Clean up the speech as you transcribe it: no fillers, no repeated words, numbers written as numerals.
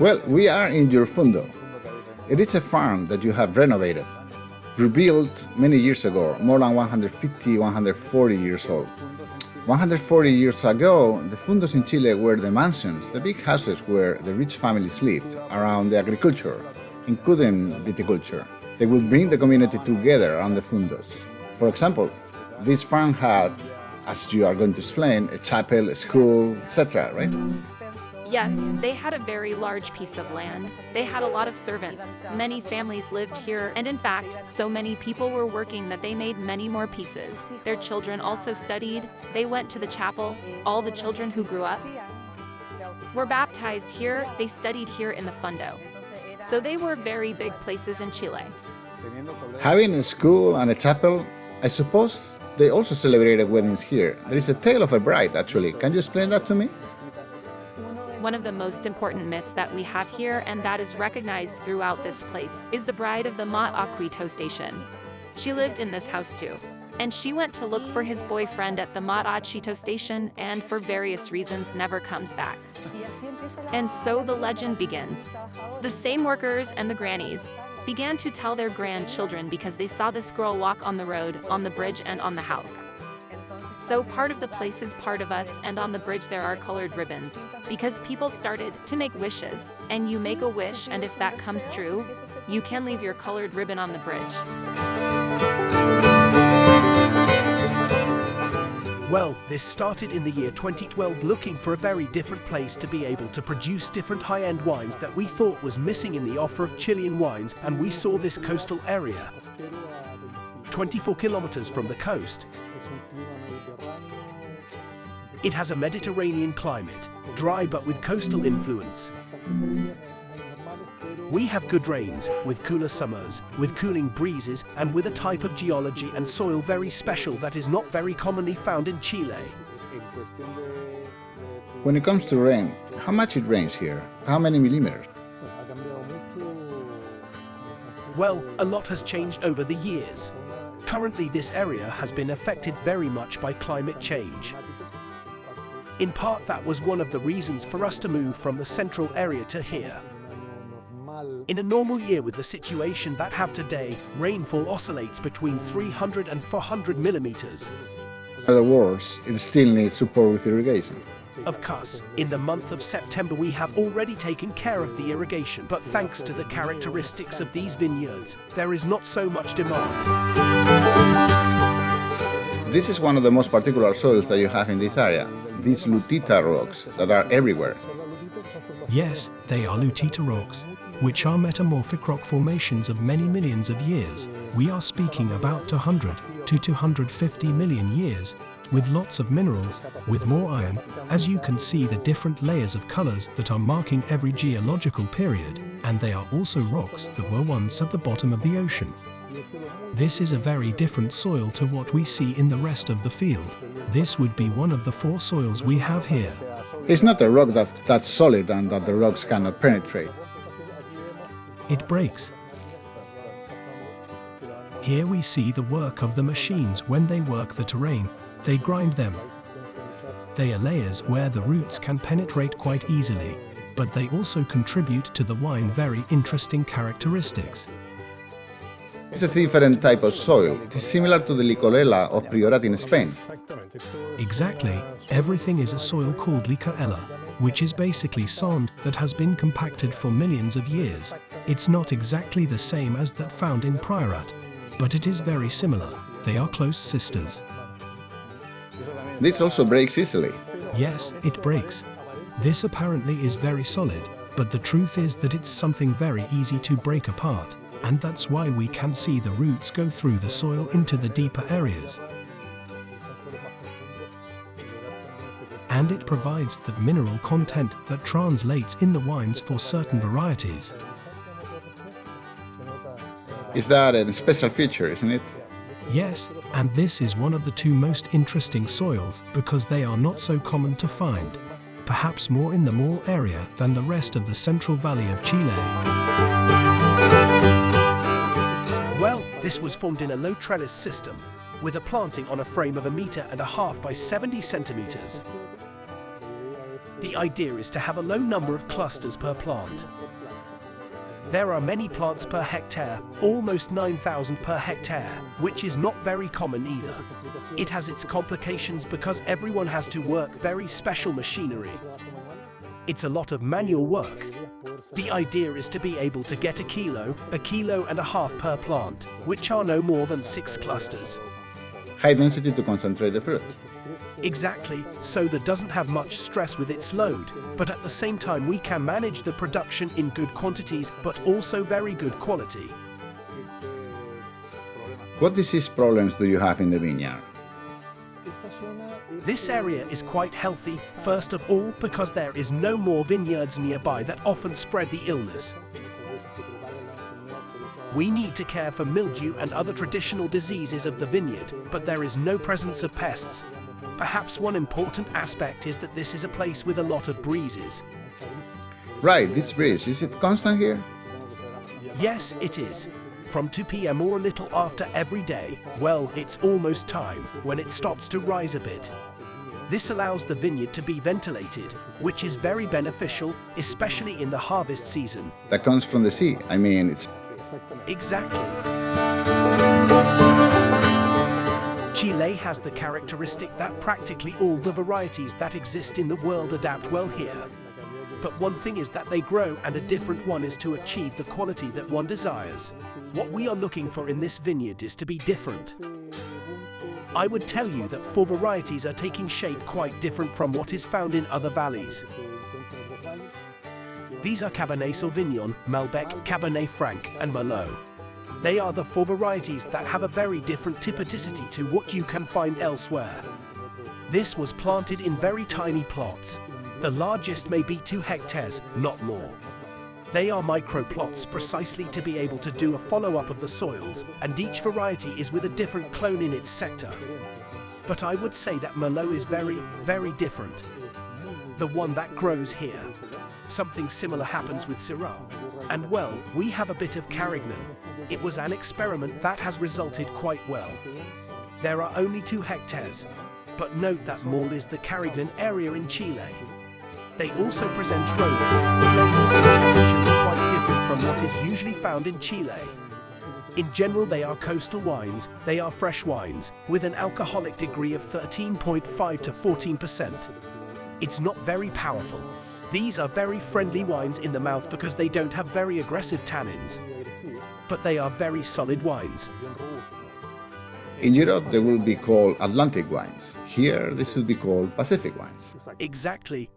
Well, we are in your fundo. It is a farm that you have renovated, rebuilt many years ago, more than 150, 140 years old. 140 years ago, the fundos in Chile were the mansions, the big houses where the rich families lived around the agriculture, including viticulture. They would bring the community together around the fundos. For example, this farm had, as you are going to explain, a chapel, a school, etc., right? Yes, they had a very large piece of land. They had a lot of servants. Many families lived here, and in fact, so many people were working that they made many more pieces. Their children also studied. They went to the chapel. All the children who grew up were baptized here. They studied here in the fundo. So they were very big places in Chile. Having a school and a chapel, I suppose they also celebrated weddings here. There is a tale of a bride, actually. Can you explain that to me? One of the most important myths that we have here, and that is recognized throughout this place, is the bride of the Mataquito station. She lived in this house too. And she went to look for his boyfriend at the Mataquito station and for various reasons never comes back. And so the legend begins. The same workers and the grannies began to tell their grandchildren because they saw this girl walk on the road, on the bridge, and on the house. So part of the place is part of us, and on the bridge there are colored ribbons, because people started to make wishes, and you make a wish, and if that comes true, you can leave your colored ribbon on the bridge. Well, this started in the year 2012 looking for a very different place to be able to produce different high-end wines that we thought was missing in the offer of Chilean wines, and we saw this coastal area. 24 kilometers from the coast. It has a Mediterranean climate, dry but with coastal influence. We have good rains, with cooler summers, with cooling breezes, and with a type of geology and soil very special that is not very commonly found in Chile. When it comes to rain, how much it rains here? How many millimeters? Well, a lot has changed over the years. Currently, this area has been affected very much by climate change. In part, that was one of the reasons for us to move from the central area to here. In a normal year with the situation that have today, rainfall oscillates between 300 and 400 millimeters. In other words, it still needs support with irrigation. Of course, in the month of September we have already taken care of the irrigation, but thanks to the characteristics of these vineyards, there is not so much demand. This is one of the most particular soils that you have in this area, these lutita rocks that are everywhere. Yes, they are lutita rocks, which are metamorphic rock formations of many millions of years. We are speaking about 200 to 250 million years, with lots of minerals, with more iron, as you can see the different layers of colors that are marking every geological period, and they are also rocks that were once at the bottom of the ocean. This is a very different soil to what we see in the rest of the field. This would be one of the 4 soils we have here. It's not a rock that's solid and that the rocks cannot penetrate. It breaks. Here we see the work of the machines when they work the terrain. They grind them. They are layers where the roots can penetrate quite easily, but they also contribute to the wine very interesting characteristics. It's a different type of soil. It is similar to the Licorella of Priorat in Spain. Exactly. Everything is a soil called Licorella, which is basically sand that has been compacted for millions of years. It's not exactly the same as that found in Priorat, but it is very similar. They are close sisters. This also breaks easily. Yes, it breaks. This apparently is very solid, but the truth is that it's something very easy to break apart, and that's why we can see the roots go through the soil into the deeper areas. And it provides that mineral content that translates in the wines for certain varieties. Is that a special feature, isn't it? Yes, and this is one of the 2 most interesting soils because they are not so common to find, perhaps more in the Mall area than the rest of the Central Valley of Chile. Well, this was formed in a low trellis system, with a planting on a frame of 1.5 meters by 70 centimeters. The idea is to have a low number of clusters per plant. There are many plants per hectare, almost 9,000 per hectare, which is not very common either. It has its complications because everyone has to work very special machinery. It's a lot of manual work. The idea is to be able to get a kilo and a half per plant, which are no more than 6 clusters. High density to concentrate the fruit. Exactly, so that doesn't have much stress with its load, but at the same time we can manage the production in good quantities, but also very good quality. What disease problems do you have in the vineyard? This area is quite healthy, first of all because there is no more vineyards nearby that often spread the illness. We need to care for mildew and other traditional diseases of the vineyard, but there is no presence of pests. Perhaps one important aspect is that this is a place with a lot of breezes. Right, this breeze, is it constant here? Yes, it is. From 2 p.m. or a little after every day, well, it's almost time when it stops to rise a bit. This allows the vineyard to be ventilated, which is very beneficial, especially in the harvest season. That comes from the sea. I mean, it's... Exactly. Chile has the characteristic that practically all the varieties that exist in the world adapt well here. But one thing is that they grow, and a different one is to achieve the quality that one desires. What we are looking for in this vineyard is to be different. I would tell you that 4 varieties are taking shape quite different from what is found in other valleys. These are Cabernet Sauvignon, Malbec, Cabernet Franc, and Merlot. They are the 4 varieties that have a very different typicity to what you can find elsewhere. This was planted in very tiny plots. The largest may be 2 hectares, not more. They are micro plots precisely to be able to do a follow-up of the soils, and each variety is with a different clone in its sector. But I would say that Merlot is very, very different. The one that grows here. Something similar happens with Syrah. And well, we have a bit of Carignan. It was an experiment that has resulted quite well. There are only 2 hectares, but note that more is the Carignan area in Chile. They also present aromas, flavors and textures quite different from what is usually found in Chile. In general, they are coastal wines, they are fresh wines, with an alcoholic degree of 13.5 to 14%. It's not very powerful. These are very friendly wines in the mouth because they don't have very aggressive tannins. But they are very solid wines. In Europe, they will be called Atlantic wines. Here, this will be called Pacific wines. Exactly.